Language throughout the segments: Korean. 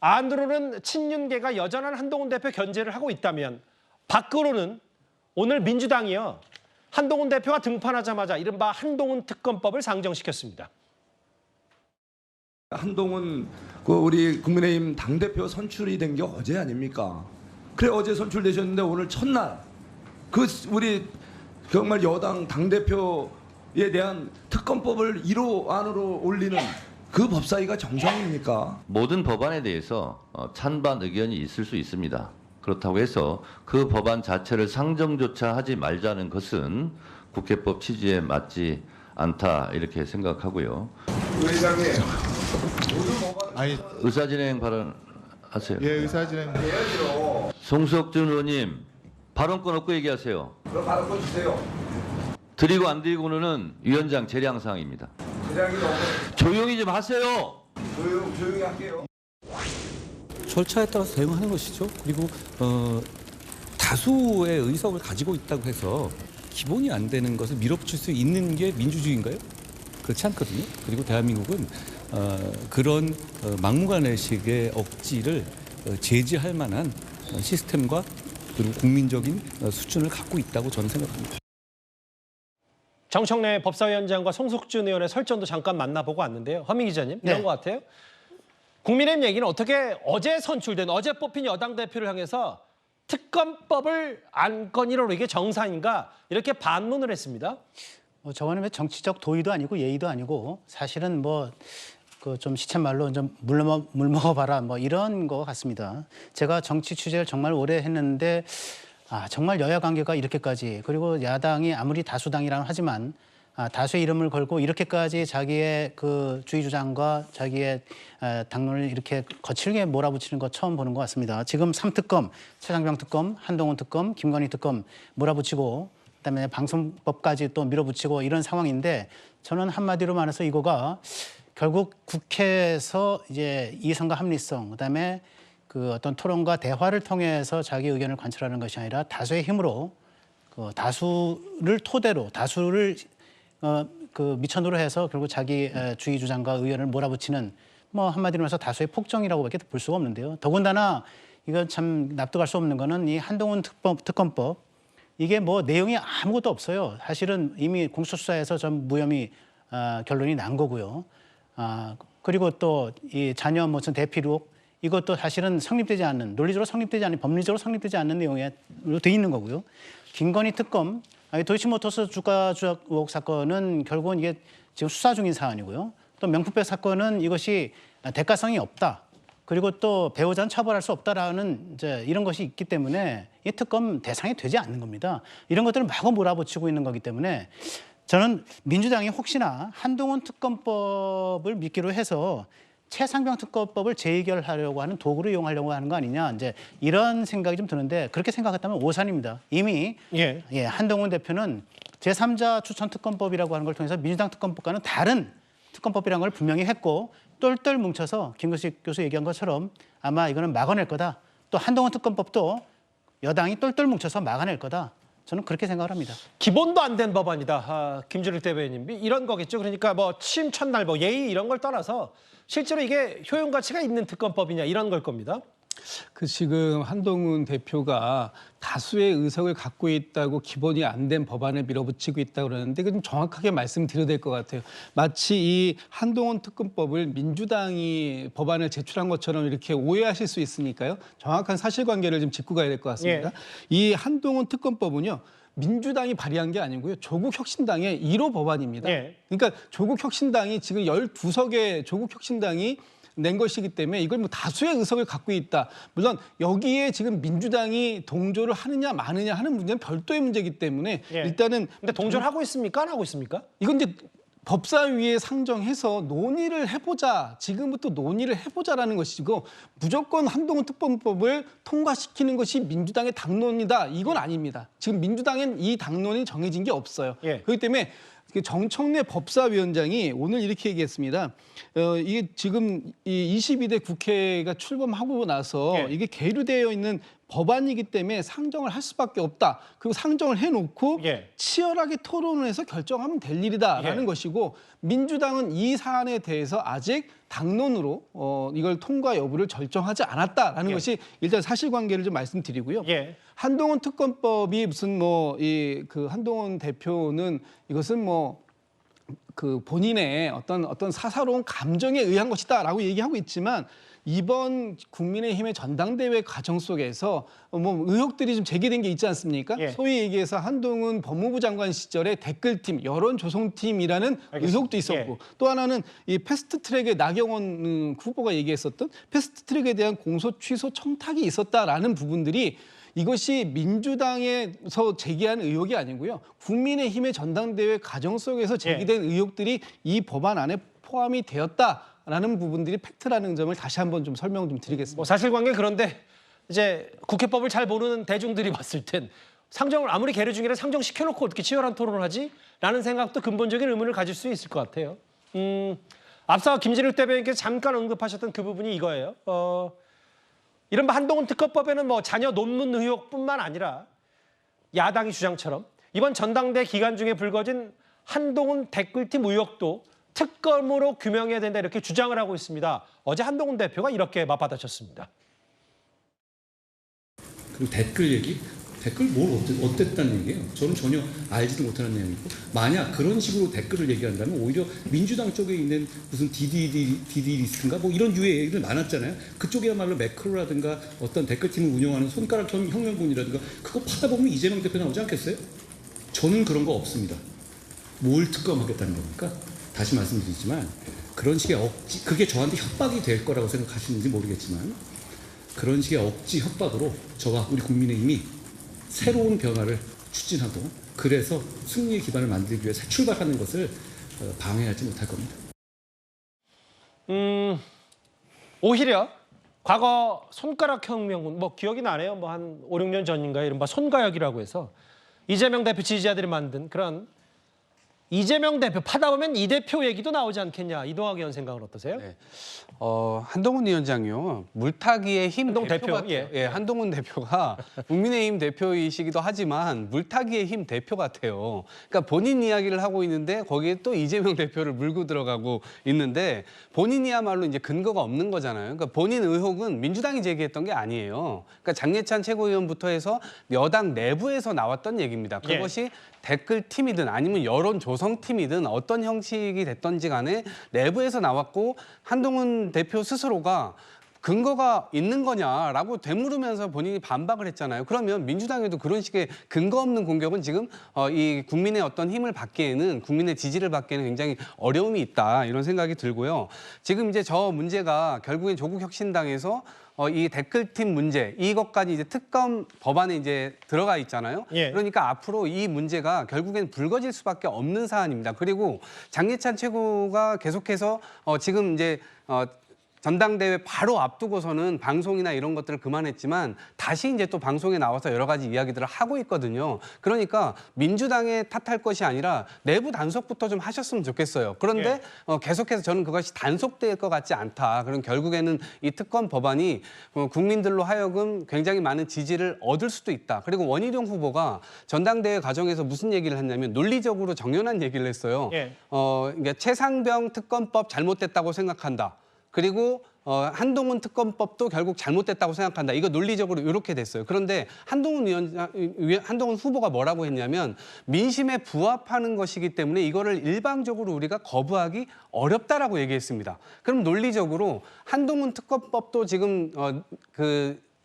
안으로는 친윤계가 여전한 한동훈 대표 견제를 하고 있다면 밖으로는 오늘 민주당이요. 한동훈 대표가 등판하자마자 이른바 한동훈 특검법을 상정시켰습니다. 한동훈 우리 국민의힘 당대표 선출이 된 게 어제 아닙니까? 그래 어제 선출되셨는데 오늘 첫날 우리 정말 여당 당대표에 대한 특검법을 1호 안으로 올리는 그 법사위가 정상입니까? 모든 법안에 대해서 찬반 의견이 있을 수 있습니다. 그렇다고 해서 그 법안 자체를 상정조차 하지 말자는 것은 국회법 취지에 맞지 않다 이렇게 생각하고요. 의장님, 의사진행 발언하세요. 예, 의사진행. 송석준 의원님, 발언권 없고 얘기하세요. 그럼 발언권 주세요. 드리고 안 드리고는 위원장 재량사항입니다. 대장이 너무 조용히 좀 하세요. 조용히 할게요. 절차에 따라서 대응하는 것이죠. 그리고 다수의 의석을 가지고 있다고 해서 기본이 안 되는 것을 밀어붙일 수 있는 게 민주주의인가요? 그렇지 않거든요. 그리고 대한민국은 그런 막무가내식의 억지를 제지할 만한 시스템과 그리고 국민적인 수준을 갖고 있다고 저는 생각합니다. 정청래 법사위원장과 송석준 의원의 설전도 잠깐 만나보고 왔는데요. 허민 기자님, 이런 네. 것 같아요. 국민의힘 얘기는 어떻게 어제 선출된, 어제 뽑힌 여당 대표를 향해서 특검법을 안건이로 이게 정상인가 이렇게 반문을 했습니다. 저거는 정치적 도의도 아니고 예의도 아니고 사실은 그 좀 시쳇말로 좀 물 먹어봐라 뭐 이런 거 같습니다. 제가 정치 취재를 정말 오래 했는데 정말 여야 관계가 이렇게까지 그리고 야당이 아무리 다수당이라고 하지만 다수의 이름을 걸고 이렇게까지 자기의 그 주의 주장과 자기의 당론을 이렇게 거칠게 몰아붙이는 거 처음 보는 것 같습니다. 지금 3특검, 최상병 특검, 한동훈 특검, 김건희 특검 몰아붙이고 그다음에 방송법까지 또 밀어붙이고 이런 상황인데 저는 한마디로 말해서 이거가 결국 국회에서 이제 이성과 합리성 그다음에 그 어떤 토론과 대화를 통해서 자기 의견을 관철하는 것이 아니라 다수의 힘으로 그 다수를 토대로 다수를 그 미천으로 해서 결국 자기 주의 주장과 의견을 몰아붙이는 뭐 한마디로 해서 다수의 폭정이라고밖에 볼 수가 없는데요. 더군다나 이건 참 납득할 수 없는 거는 이 한동훈 특검법 이게 뭐 내용이 아무것도 없어요. 사실은 이미 공수처에서 전 무혐의 결론이 난 거고요. 그리고 또 이 자녀 무슨 대피록 이것도 사실은 성립되지 않는 논리적으로 성립되지 않는 법리적으로 성립되지 않는 내용으로 돼 있는 거고요. 김건희 특검 도이치모터스 주가 조작 의혹 사건은 결국은 이게 지금 수사 중인 사안이고요. 또 명품백 사건은 이것이 대가성이 없다. 그리고 또 배우자는 처벌할 수 없다라는 이제 이런 것이 있기 때문에 이 특검 대상이 되지 않는 겁니다. 이런 것들을 마구 몰아붙이고 있는 거기 때문에 저는 민주당이 혹시나 한동훈 특검법을 믿기로 해서 최상병 특검법을 재의결하려고 하는 도구로 이용하려고 하는 거 아니냐 이제 이런 생각이 좀 드는데 그렇게 생각했다면 오산입니다. 이미 한동훈 대표는 제3자 추천 특검법이라고 하는 걸 통해서 민주당 특검법과는 다른 특검법이라는 걸 분명히 했고 똘똘 뭉쳐서 김근식 교수 얘기한 것처럼 아마 이거는 막아낼 거다. 또 한동훈 특검법도 여당이 똘똘 뭉쳐서 막아낼 거다. 저는 그렇게 생각을 합니다. 기본도 안 된 법안이다. 김준일 대변인 이런 거겠죠. 그러니까 뭐 취임 첫날 뭐 예의 이런 걸 떠나서 실제로 이게 효용 가치가 있는 특검법이냐 이런 걸 겁니다. 지금 한동훈 대표가 다수의 의석을 갖고 있다고 기본이 안 된 법안을 밀어붙이고 있다고 그러는데 좀 정확하게 말씀드려야 될 것 같아요. 마치 이 한동훈 특검법을 민주당이 법안을 제출한 것처럼 이렇게 오해하실 수 있으니까요. 정확한 사실관계를 좀 짚고 가야 될 것 같습니다. 이 한동훈 특검법은요. 민주당이 발의한 게 아니고요. 조국혁신당의 1호 법안입니다. 그러니까 조국혁신당이 지금 12석의 조국혁신당이 낸 것이기 때문에 이걸 뭐 다수의 의석을 갖고 있다. 물론 여기에 지금 민주당이 동조를 하느냐 마느냐 하는 문제는 별도의 문제이기 때문에 일단은 근데 동조를 하고 있습니까? 안 하고 있습니까? 이건 이제 법사위에 상정해서 논의를 해보자. 지금부터 논의를 해보자라는 것이고 무조건 한동훈 특검법을 통과시키는 것이 민주당의 당론이다. 이건 아닙니다. 지금 민주당엔 이 당론이 정해진 게 없어요. 그렇기 때문에 정청래 법사위원장이 오늘 이렇게 얘기했습니다. 이게 지금 이 22대 국회가 출범하고 나서 이게 계류되어 있는 법안이기 때문에 상정을 할 수밖에 없다. 그리고 상정을 해놓고 치열하게 토론을 해서 결정하면 될 일이다라는 것이고 민주당은 이 사안에 대해서 아직 당론으로 이걸 통과 여부를 결정하지 않았다라는 예. 것이 일단 사실관계를 좀 말씀드리고요. 예. 한동훈 특검법이 무슨 뭐 이 그 한동훈 대표는 이것은 뭐 그 본인의 어떤 사사로운 감정에 의한 것이다라고 얘기하고 있지만 이번 국민의힘의 전당대회 과정 속에서 뭐 의혹들이 좀 제기된 게 있지 않습니까? 예. 소위 얘기해서 한동훈 법무부 장관 시절에 댓글팀, 여론조성팀이라는 알겠습니다. 의혹도 있었고 예. 또 하나는 이 패스트트랙에 나경원 후보가 얘기했었던 패스트트랙에 대한 공소 취소 청탁이 있었다라는 부분들이 이것이 민주당에서 제기한 의혹이 아니고요. 국민의힘의 전당대회 과정 속에서 제기된 의혹들이 이 법안 안에 포함이 되었다라는 부분들이 팩트라는 점을 다시 한번 좀 설명 좀 드리겠습니다. 뭐 사실관계 그런데 이제 국회법을 잘 모르는 대중들이 봤을 땐 상정을 아무리 계류 중이라 상정시켜놓고 어떻게 치열한 토론을 하지? 라는 생각도 근본적인 의문을 가질 수 있을 것 같아요. 앞서 김진욱 대변인께서 잠깐 언급하셨던 그 부분이 이거예요. 이른바 한동훈 특검법에는 뭐 자녀 논문 의혹뿐만 아니라 야당이 주장처럼 이번 전당대 기간 중에 불거진 한동훈 댓글팀 의혹도 특검으로 규명해야 된다 이렇게 주장을 하고 있습니다. 어제 한동훈 대표가 이렇게 맞받아쳤습니다. 그리고 댓글 얘기? 댓글 뭘 어땠다는 얘기예요? 저는 전혀 알지도 못하는 내용이고 만약 그런 식으로 댓글을 얘기한다면 오히려 민주당 쪽에 있는 무슨 DD 리스트인가 뭐 이런 유의 얘기들 많았잖아요. 그쪽이야말로 매크로라든가 어떤 댓글팀을 운영하는 손가락 혁명군이라든가 그거 파다 보면 이재명 대표 나오지 않겠어요? 저는 그런 거 없습니다. 뭘 특검하겠다는 겁니까? 다시 말씀드리지만 그런 식의 억지, 그게 저한테 협박이 될 거라고 생각하시는지 모르겠지만 그런 식의 억지 협박으로 저와 우리 국민의힘이 새로운 변화를 추진하고 그래서 승리의 기반을 만들기 위해 새 출발하는 것을 방해하지 못할 겁니다. 오히려 과거 손가락 혁명군 뭐 기억이 나네요. 뭐 한 5, 6년 전인가요? 이른바 손가역이라고 해서 이재명 대표 지지자들이 만든 그런 이재명 대표 파다 보면 이 대표 얘기도 나오지 않겠냐. 이동학 의원 생각은 어떠세요? 네. 한동훈 위원장요. 물타기의 힘 한동훈 대표 대표, 같아요. 예. 한동훈 대표가 국민의힘 대표이시기도 하지만 물타기의 힘 대표 같아요. 그러니까 본인 이야기를 하고 있는데 거기에 또 이재명 대표를 물고 들어가고 있는데 본인이야말로 이제 근거가 없는 거잖아요. 그러니까 본인 의혹은 민주당이 제기했던 게 아니에요. 그러니까 장예찬 최고위원부터 해서 여당 내부에서 나왔던 얘기입니다. 그것이 댓글 팀이든 아니면 여론 조성 팀이든 어떤 형식이 됐던지 간에 내부에서 나왔고 한동훈 대표 스스로가 근거가 있는 거냐라고 되물으면서 본인이 반박을 했잖아요. 그러면 민주당에도 그런 식의 근거 없는 공격은 지금 이 국민의 어떤 힘을 받기에는 국민의 지지를 받기에는 굉장히 어려움이 있다 이런 생각이 들고요. 지금 이제 저 문제가 결국엔 조국혁신당에서 이 댓글팀 문제 이것까지 이제 특검 법안에 이제 들어가 있잖아요. 예. 그러니까 앞으로 이 문제가 결국엔 불거질 수밖에 없는 사안입니다. 그리고 장예찬 최고가 계속해서 지금 이제 전당대회 바로 앞두고서는 방송이나 이런 것들을 그만했지만 다시 이제 또 방송에 나와서 여러 가지 이야기들을 하고 있거든요. 그러니까 민주당에 탓할 것이 아니라 내부 단속부터 좀 하셨으면 좋겠어요. 그런데 계속해서 저는 그것이 단속될 것 같지 않다. 그럼 결국에는 이 특검 법안이 국민들로 하여금 굉장히 많은 지지를 얻을 수도 있다. 그리고 원희룡 후보가 전당대회 과정에서 무슨 얘기를 했냐면 논리적으로 정연한 얘기를 했어요. 그러니까 최상병 특검법 잘못됐다고 생각한다. 그리고 한동훈 특검법도 결국 잘못됐다고 생각한다. 이거 논리적으로 이렇게 됐어요. 그런데 한동훈 후보가 뭐라고 했냐면 민심에 부합하는 것이기 때문에 이거를 일방적으로 우리가 거부하기 어렵다라고 얘기했습니다. 그럼 논리적으로 한동훈 특검법도 지금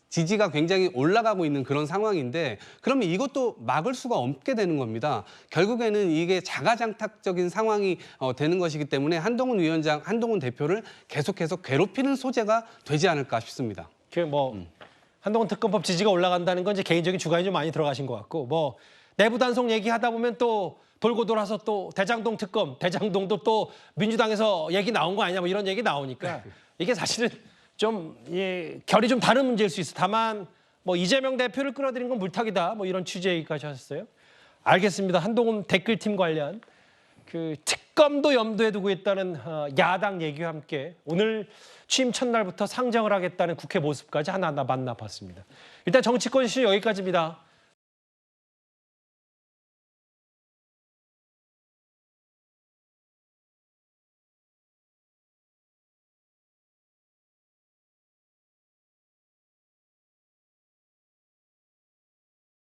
지지가 굉장히 올라가고 있는 그런 상황인데 그러면 이것도 막을 수가 없게 되는 겁니다. 결국에는 이게 자가장착적인 상황이 되는 것이기 때문에 한동훈 대표를 계속해서 괴롭히는 소재가 되지 않을까 싶습니다. 한동훈 특검법 지지가 올라간다는 건 이제 개인적인 주관이 좀 많이 들어가신 것 같고 뭐 내부 단속 얘기하다 보면 또 돌고 돌아서 또 대장동 특검, 대장동도 또 민주당에서 얘기 나온 거 아니냐 뭐 이런 얘기 나오니까 이게 사실은 좀 결이 좀 다른 문제일 수 있어. 다만 뭐 이재명 대표를 끌어들인 건 물타기다. 뭐 이런 취지 얘기까지 하셨어요. 알겠습니다. 한동훈 댓글팀 관련 그 특검도 염두에 두고 있다는 야당 얘기와 함께 오늘 취임 첫날부터 상정을 하겠다는 국회 모습까지 하나하나 만나봤습니다. 일단 정치권 이슈 여기까지입니다.